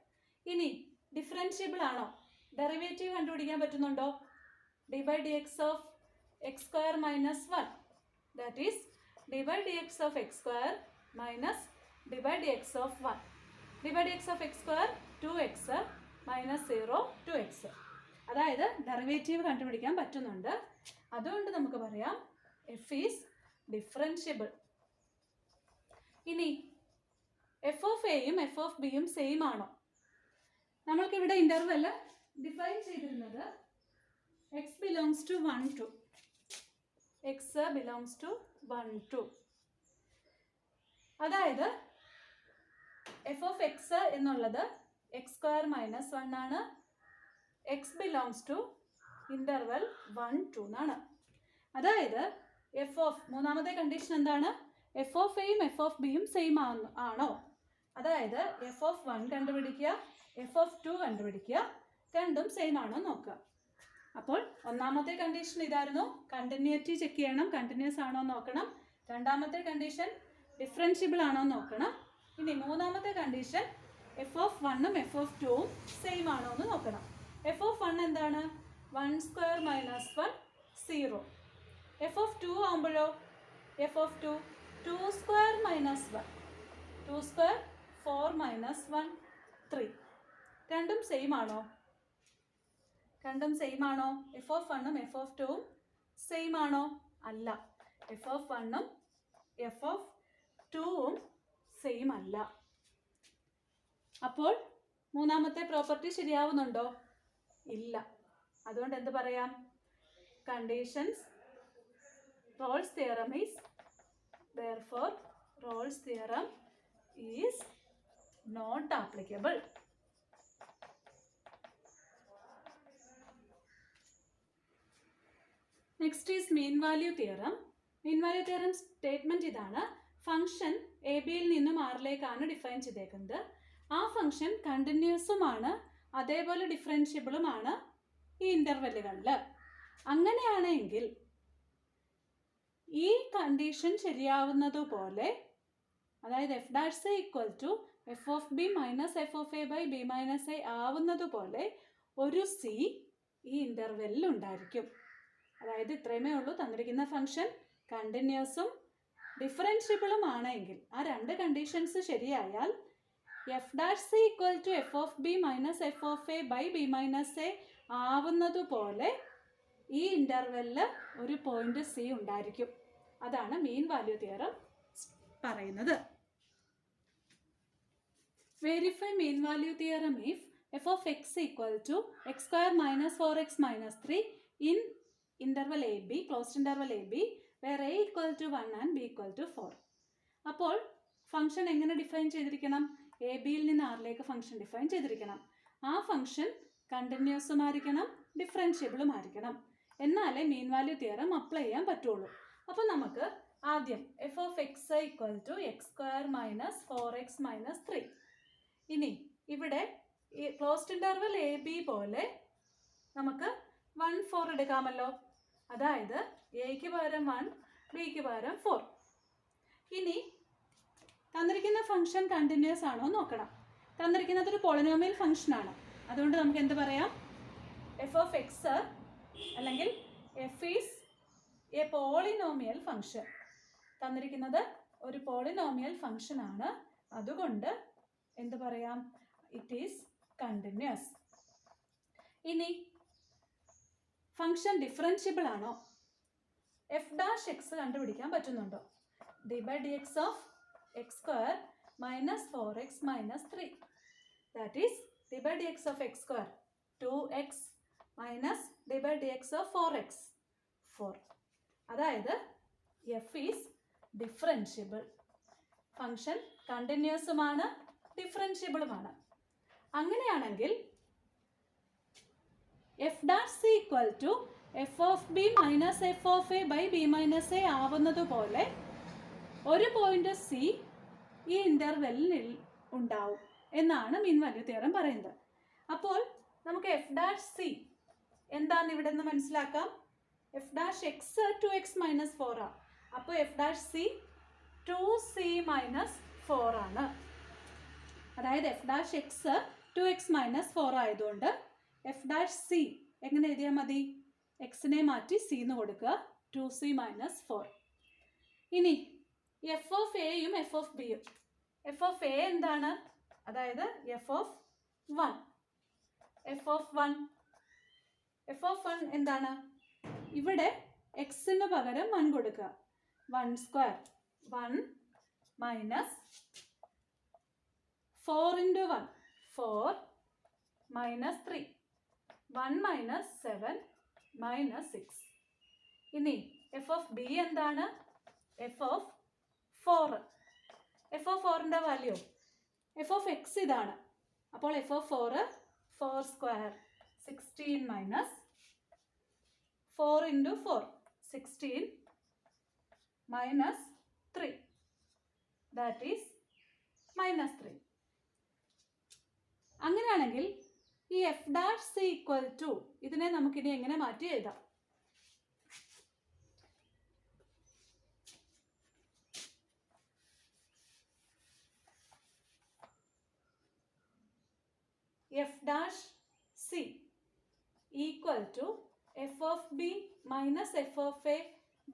ഇനി ഡിഫറൻഷ്യബിൾ ആണോ, ഡെറിവേറ്റീവ് കണ്ടുപിടിക്കാൻ പറ്റുന്നുണ്ടോ? D by d x of x square minus 1, that is d by dx of x square minus d by dx of 1. d by dx of x square 2x minus 0 2x. അതായത് derivative കണ്ടുപിടിക്കാൻ പറ്റുന്നുണ്ട്. അതുകൊണ്ട് നമുക്ക് പറയാം f is differentiable. ഇനി F of എയും F of ബിയും same ആണോ? നമ്മൾക്കിവിടെ ഇന്റർവെൽ ഡിഫൈൻ ചെയ്തിരുന്നത് x belongs to 1 to x belongs to 1 to. അതായത് എഫ് ഓഫ് എക്സ് എന്നുള്ളത് എക്സ് സ്ക്വയർ മൈനസ് 1 ആണ്. X belongs to interval 1 to എന്നാണ്. അതായത് എഫ് ഓഫ്, മൂന്നാമത്തെ കണ്ടീഷൻ എന്താണ്? എഫ് ഓഫ് എയും എഫ് ഓഫ് ബിയും സെയിം ആണോ? അതായത് എഫ് ഓഫ് 1 കണ്ടുപിടിക്കുക, എഫ് ഓഫ് 2 കണ്ടുപിടിക്കുക, രണ്ടും സെയിം ആണോ നോക്കുക. അപ്പോൾ ഒന്നാമത്തെ കണ്ടീഷൻ ഇതായിരുന്നു, കണ്ടിന്യൂറ്റി ചെക്ക് ചെയ്യണം, കണ്ടിന്യൂസ് ആണോ നോക്കണം. രണ്ടാമത്തെ കണ്ടീഷൻ ഡിഫറൻഷ്യബിൾ ആണോ നോക്കണം. ഇനി മൂന്നാമത്തെ കണ്ടീഷൻ എഫ് ഓഫ് 1ഉം എഫ് ഓഫ് 2ഉം സെയിം ആണോ എന്ന് നോക്കണം. എഫ് ഓഫ് 1 എന്താണ്? 1 സ്ക്വയർ മൈനസ് 1 0. എഫ് ഓഫ് 2 ആകുമ്പോഴോ F of 2 2 square minus 1 2 square 4 minus 1 3. രണ്ടും സെയിം ആണോ? രണ്ടും സെയിം ആണോ? എഫ് ഓഫ് 1ഉം എഫ് ഓഫ് 2ഉം സെയിം ആണോ? അല്ല. എഫ് ഓഫ് 1ഉം എഫ് ഓഫ് 2ഉം സെയിം അല്ല. അപ്പോൾ മൂന്നാമത്തെ പ്രോപ്പർട്ടി ശരിയാവുന്നുണ്ടോ? ഇല്ല. അതുകൊണ്ട് എന്ത് പറയാം? Conditions Rolle's theorem is, therefore Rolle's theorem is not applicable. Next is mean value theorem. Mean value theorem statement ഇതാണ്: ഫംഗ്ഷൻ എ ബിയിൽ നിന്നും ആറിലേക്കാണ് ഡിഫൈൻ ചെയ്തേക്കുന്നത്. ആ ഫംഗ്ഷൻ കണ്ടിന്യൂസുമാണ്, അതേപോലെ ഡിഫറൻഷ്യബിളുമാണ് ഈ ഇൻ്റർവെല്ലുകളിൽ. അങ്ങനെയാണെങ്കിൽ ഈ കണ്ടീഷൻ ശരിയാവുന്നതുപോലെ, അതായത് F dash A equal to F of B minus F of A by B minus A ആവുന്നതുപോലെ ഒരു സി ഈ ഇൻ്റർവെല്ലിൽ ഉണ്ടായിരിക്കും. അതായത് ഇത്രയുമേ ഉള്ളൂ. തന്നിരിക്കുന്ന ഫംഗ്ഷൻ കണ്ടിന്യൂസും ഡിഫറൻഷ്യബിളും ആണെങ്കിൽ, ആ രണ്ട് കണ്ടീഷൻസ് ശരിയായാൽ F dash C equal to F of B minus F of A by B minus A ആവുന്നതുപോലെ ഈ ഇൻ്റർവെല്ലിൽ ഒരു പോയിന്റ് സി ഉണ്ടായിരിക്കും. അതാണ് മീൻ വാല്യൂ തിയറം പറയുന്നത്. Verify mean value theorem if F of X equal to X square minus 4x minus 3 in interval A B, closed interval A B, where A equal to 1 and B equal to 4. അപ്പോൾ function എങ്ങനെ define ചെയ്തിരിക്കണം? A ബിയിൽ നിന്ന് ആറിലേക്ക് function define ചെയ്തിരിക്കണം. ആ function കണ്ടിന്യൂസും ആയിരിക്കണം, ഡിഫറൻഷ്യബിളും ആയിരിക്കണം. എന്നാലേ മീൻ വാല്യൂ തിയറം അപ്ലൈ ചെയ്യാൻ പറ്റുള്ളൂ. അപ്പോൾ നമുക്ക് ആദ്യം f of X equal to X square minus 4x minus 3. ഇനി ഇവിടെ ഈ ക്ലോസ്ഡ് ഇൻ്റർവൽ എ ബി പോലെ നമുക്ക് 1, 4 എടുക്കാമല്ലോ. അതായത് എക്ക് പകരം 1, ബിക്ക് പകരം 4. ഇനി തന്നിരിക്കുന്ന ഫംഗ്ഷൻ കണ്ടിന്യൂസ് ആണോ നോക്കണം. തന്നിരിക്കുന്നത് ഒരു പോളിനോമിയൽ ഫംഗ്ഷനാണ്. അതുകൊണ്ട് നമുക്ക് എന്ത് പറയാം? എഫ് ഓഫ് എക്സ് അല്ലെങ്കിൽ f is a polynomial function. തന്നിരിക്കുന്നത് ഒരു പോളിനോമിയൽ ഫംഗ്ഷൻ ആണ്. അതുകൊണ്ട് എന്ത് പറയാം? It is continuous. ഇനി ഫംഗ്ഷൻ ഡിഫറൻഷ്യബിൾ ആണോ? എഫ് ഡാഷ് എക്സ് കണ്ടുപിടിക്കാൻ പറ്റുന്നുണ്ടോ? D by d x of x square minus 4x minus 3. That is d by d x of x square 2x minus d by d x of 4x 4. അതായത് f is differentiable. Function കണ്ടിന്യൂസുമാണ്, ഡിഫറൻഷ്യബിളുമാണ്. അങ്ങനെയാണെങ്കിൽ f dash C equal to F of B minus F of A by B minus A ആവുന്നതുപോലെ ഒരു point C ഈ ഇൻ്റർവെല്ലിൽ ഉണ്ടാവും എന്നാണ് മീൻ value theorem പറയുന്നത്. അപ്പോൾ നമുക്ക് എഫ് ഡാഷ് സി എന്താണെന്ന് ഇവിടെ നിന്ന് മനസ്സിലാക്കാം. F dash X 2x minus 4 ആണ്. അപ്പോൾ F dash C 2c minus 4 ആണ്. അതായത് F dash X 2x minus 4 ആയതുകൊണ്ട് എഫ് ഡാഷ് സി എങ്ങനെ എഴുതിയാൽ മതി? എക്സിനെ മാറ്റി സി എന്ന് കൊടുക്കുക, 2c മൈനസ് 4. ഇനി എഫ് ഓഫ് എയും എഫ് ഓഫ് ബിയും. എഫ് ഓഫ് എ എന്താണ്? അതായത് എഫ് ഓഫ് 1. എഫ് ഓഫ് 1 എന്താണ്? ഇവിടെ എക്സിന് പകരം 1 കൊടുക്കുക. 1 square 1 minus 4 into 1 4 minus 3 1 minus 7 minus 6. ഇനി എഫ് ഓഫ് ബി എന്താണ്? F of 4. എഫ് ഓഫ് 4ൻ്റെ വാല്യൂ എഫ് ഓഫ് എക്സ് ഇതാണ്. അപ്പോൾ F of 4 square 16 minus 4 into 4 16 minus 3. That is minus 3. അങ്ങനെയാണെങ്കിൽ ഈ F dash C equal to ഇതിനെ നമുക്കിനി എങ്ങനെ മാറ്റി എഴുതാം? F dash C equal to F of B minus F of A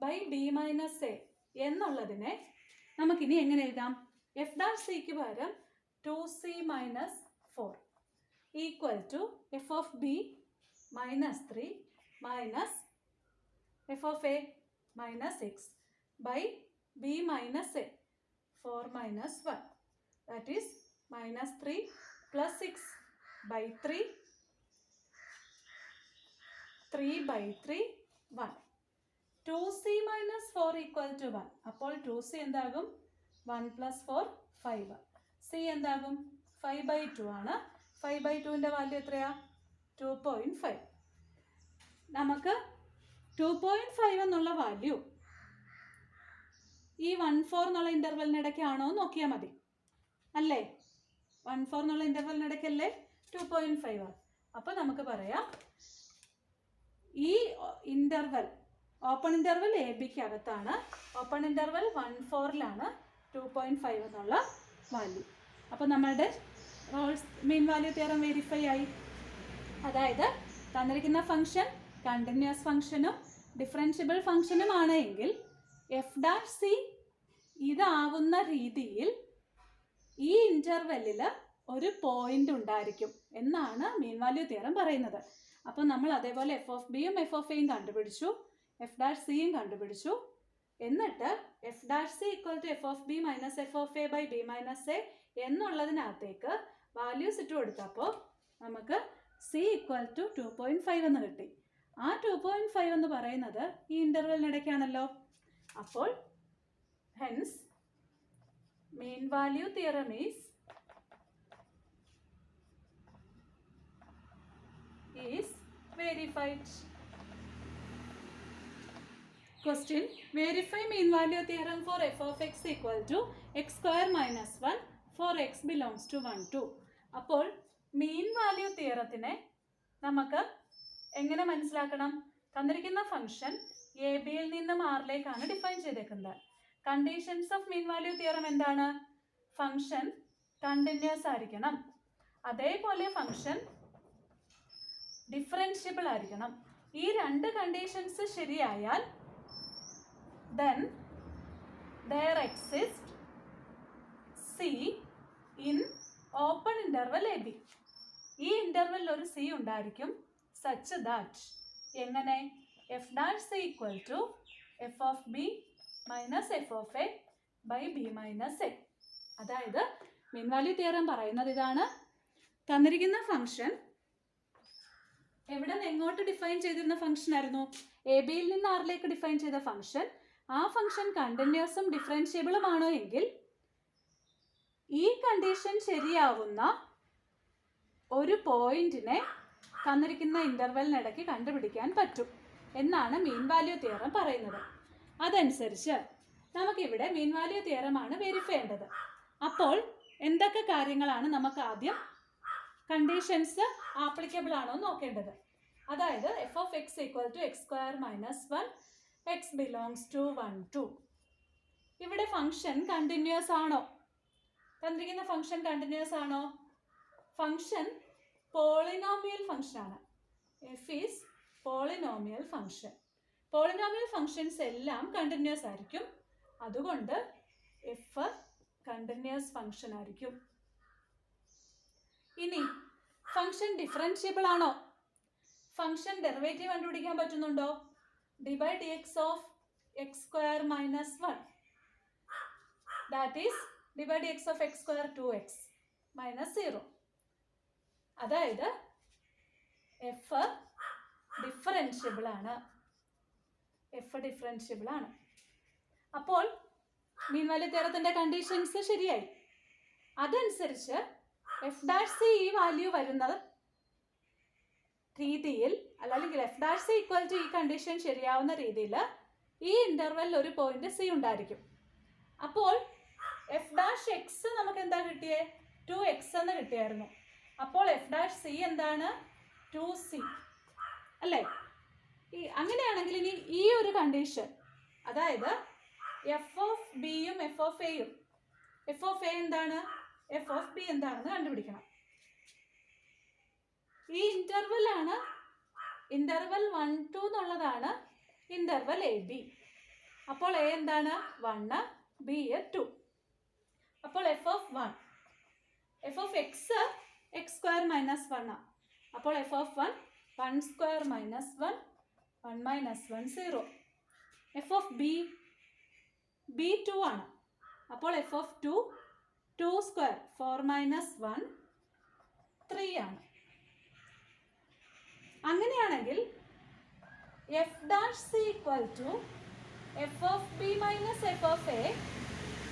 by B minus a എന്നുള്ളതിനെ നമുക്കിനി എങ്ങനെ എഴുതാം? എഫ് ഡാഷ് സിക്ക് പകരം 2c minus 4 equal to F of B minus 3 minus F of a minus 6 by B minus a 4 minus 1. That is minus 3 plus 6 by 3 by 3 1. 2c minus 4 equal to 1. അപ്പോൾ 2c എന്താകും? 1 plus 4 5. c എന്താകും? 5 by 2 ആണ്. 5 by 2ൻ്റെ value എത്രയാ? 2.5. നമുക്ക് 2.5 എന്നുള്ള value ഈ 1-4 എന്നുള്ള ഇൻ്റർവെലിനിടയ്ക്കാണോ നോക്കിയാൽ മതി അല്ലേ? 1-4 എന്നുള്ള ഇൻ്റർവെലിനിടയ്ക്കല്ലേ 2.5. അപ്പോൾ നമുക്ക് പറയാം ഈ ഇൻ്റർവെൽ ഓപ്പൺ ഇൻ്റർവെൽ എ ബിക്ക് അകത്താണ്. ഓപ്പൺ ഇൻ്റർവെൽ 1-4ലാണ് 2.5 എന്നുള്ള വാല്യൂ. അപ്പോൾ നമ്മളുടെ Rolle's mean value theorem verify ആയി. അതായത് തന്നിരിക്കുന്ന ഫംഗ്ഷൻ കണ്ടിന്യൂസ് ഫംഗ്ഷനും ഡിഫറൻഷ്യബിൾ ഫംഗ്ഷനുമാണ് എങ്കിൽ എഫ് ഡാഷ് സി ഇതാവുന്ന രീതിയിൽ ഈ ഇൻ്റർവെല്ലിൽ ഒരു പോയിന്റ് ഉണ്ടായിരിക്കും എന്നാണ് മീൻ വാല്യൂ തിയറം പറയുന്നത്. അപ്പോൾ നമ്മൾ അതേപോലെ എഫ് ഓഫ് ബിയും എഫ് ഓഫ് എയും കണ്ടുപിടിച്ചു, എഫ് ഡാഷ് സിയും കണ്ടുപിടിച്ചു. എന്നിട്ട് F dash C equal to F of B minus F of A by B minus A എന്നുള്ളതിനകത്തേക്ക് വാല്യൂസ് ഇട്ട് കൊടുത്തപ്പോൾ നമുക്ക് സി ഈക്വൽ ടു 2.5 എന്ന് കിട്ടി. ആ 2.5 എന്ന് പറയുന്നത് ഈ ഇൻ്റർവെലിനിടയ്ക്കാണല്ലോ. അപ്പോൾ hence mean value theorem is verified. Question: Verify mean value theorem for f of x equal to x square minus 1 for x belongs to 1, 2. അപ്പോൾ മീൻ വാല്യൂ തിയറത്തിനെ നമുക്ക് എങ്ങനെ മനസ്സിലാക്കണം? തന്നിരിക്കുന്ന ഫംഗ്ഷൻ എ ബിയിൽ നിന്നും ആറിലേക്കാണ് ഡിഫൈൻ ചെയ്തേക്കുന്നത്. Conditions of mean value theorem എന്താണ്? Function continuous ആയിരിക്കണം, അതേപോലെ ഫംഗ്ഷൻ ഡിഫറൻഷ്യബിൾ ആയിരിക്കണം. ഈ രണ്ട് conditions ശരിയായാൽ then there exists C in open interval AB. ഈ ഇന്റർവെല്ലിൽ ഒരു C ഉണ്ടായിരിക്കും such that എങ്ങനെ f dash C equal to f of B minus f of A by B minus A. അതായത് മീൻ വാല്യൂ തിയറം പറയുന്നത് ഇതാണ്. തന്നിരിക്കുന്ന ഫംഗ്ഷൻ എവിടെ നിന്ന് എങ്ങോട്ട് ഡിഫൈൻ ചെയ്തിരുന്ന ഫംഗ്ഷൻ ആയിരുന്നു? എ ബിയിൽ നിന്ന് ആറിലേക്ക് ഡിഫൈൻ ചെയ്ത ഫംഗ്ഷൻ. ആ ഫംഗ്ഷൻ കണ്ടിന്യൂസും ഡിഫറൻഷ്യബിളും ആണോ എങ്കിൽ ഈ കണ്ടീഷൻ ശരിയാവുന്ന ഒരു പോയിന്റിനെ തന്നിരിക്കുന്ന ഇന്റർവെലിനിടയ്ക്ക് കണ്ടുപിടിക്കാൻ പറ്റും എന്നാണ് മീൻ വാല്യൂ തിയറം പറയുന്നത്. അതനുസരിച്ച് നമുക്കിവിടെ മീൻ വാല്യൂ തിയറമാണ് വെരിഫൈ ചെയ്യേണ്ടത്. അപ്പോൾ എന്തൊക്കെ കാര്യങ്ങളാണ് നമുക്ക് ആദ്യം കണ്ടീഷൻസ് ആപ്ലിക്കബിൾ ആണോ നോക്കേണ്ടത്? അതായത് F of X equal to X square minus 1 x belongs to 1, 2. ഇവിടെ ഫംഗ്ഷൻ കണ്ടിന്യൂസ് ആണോ? തന്നിരിക്കുന്ന ഫംഗ്ഷൻ കണ്ടിന്യൂസ് ആണോ? ഫംഗ്ഷൻ പോളിനോമിയൽ ഫംഗ്ഷൻ ആണ്. F is polynomial function. Polynomial functions എല്ലാം കണ്ടിന്യൂസ് ആയിരിക്കും. അതുകൊണ്ട് എഫ് കണ്ടിന്യൂസ് ഫംഗ്ഷൻ ആയിരിക്കും. ഇനി ഫംഗ്ഷൻ ഡിഫറൻഷ്യബിൾ ആണോ? ഫംഗ്ഷൻ ഡെറിവേറ്റീവ് കണ്ടുപിടിക്കാൻ പറ്റുന്നുണ്ടോ? D by d x of x square minus 1 that is d by d x of x square 2x minus 0. അതായത് F differentiable ആണ്. എഫ് ഡിഫറൻഷ്യബിൾ ആണ്. അപ്പോൾ മീൻ വാല്യൂ തിയറത്തിന്റെ കണ്ടീഷൻസ് ശരിയായി. അതനുസരിച്ച് എഫ് ഡാഷ് സി ഈ വാല്യൂ വരുന്നത് രീതിയിൽ, അല്ലെങ്കിൽ f dash C equal to ഈ കണ്ടീഷൻ ശരിയാവുന്ന രീതിയിൽ ഈ ഇന്റർവെല്ലിൽ ഒരു പോയിന്റ് സി ഉണ്ടായിരിക്കും. അപ്പോൾ എഫ് ഡാഷ് എക്സ് നമുക്ക് എന്താ കിട്ടിയേ? 2x എന്ന് കിട്ടിയായിരുന്നു. അപ്പോൾ എഫ് ഡാഷ് സി എന്താണ്? 2c അല്ലേ? അങ്ങനെയാണെങ്കിൽ ഇനി ഈ ഒരു കണ്ടീഷൻ, അതായത് എഫ് ഓഫ് ബിയും എഫ് ഓഫ് എയും, എഫ് ഓഫ് എ എന്താണ്, എഫ് ഓഫ് ബി എന്താണെന്ന് കണ്ടുപിടിക്കണം. ഈ ഇന്റർവെൽ ആണ്, ഇന്റർവെൽ 1, 2 എന്നുള്ളതാണ് ഇന്റർവെൽ എ ബി. അപ്പോൾ എ എന്താണ്? 1, ബി 2. അപ്പോൾ F of 1, F of X X square minus 1. അപ്പോൾ F of 1 1 square minus 1 1 minus 1 0. F of B B 2 ആണ്. അപ്പോൾ എഫ് ഓഫ് 2 2 സ്ക്വയർ 4 മൈനസ് 1 3 ആണ്. അങ്ങനെയാണെങ്കിൽ f dash C equal to F of B minus F of A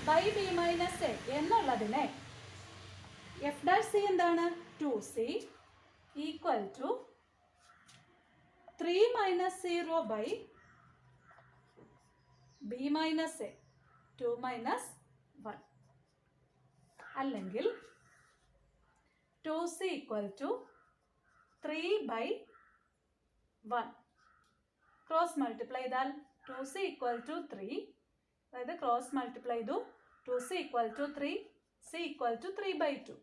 by B minus a എന്നുള്ളതിനെ f dash c എന്താണ്? 2c equal to 3 minus 0 by B minus a 2 minus 1. അല്ലെങ്കിൽ 2c equal to 3 by 1. Cross multiply ചെയ്താൽ 2c equal to 3, അതായത് cross multiply ചെയ്തു 2c equal to 3, c equal to 3/2.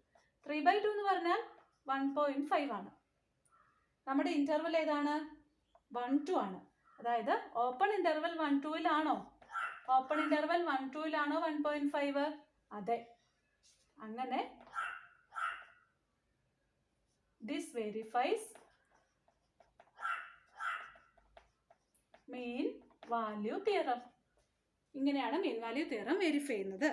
3/2 എന്ന് പറഞ്ഞാൽ 1.5 ആണ്. നമ്മുടെ ഇന്റർവൽ ഏതാണ്? 1, 2 ആണ്. അതായത് ഓപ്പൺ ഇന്റർവൽ 1, 2-ലാണോ? ഓപ്പൺ ഇന്റർവൽ 1, 2-ലാണോ 1.5? അതെ. അങ്ങനെ this verifies mean value theorem. ഇങ്ങനെയാണ് മീൻ വാല്യൂ തിയറം വെരിഫൈ ചെയ്യുന്നത്.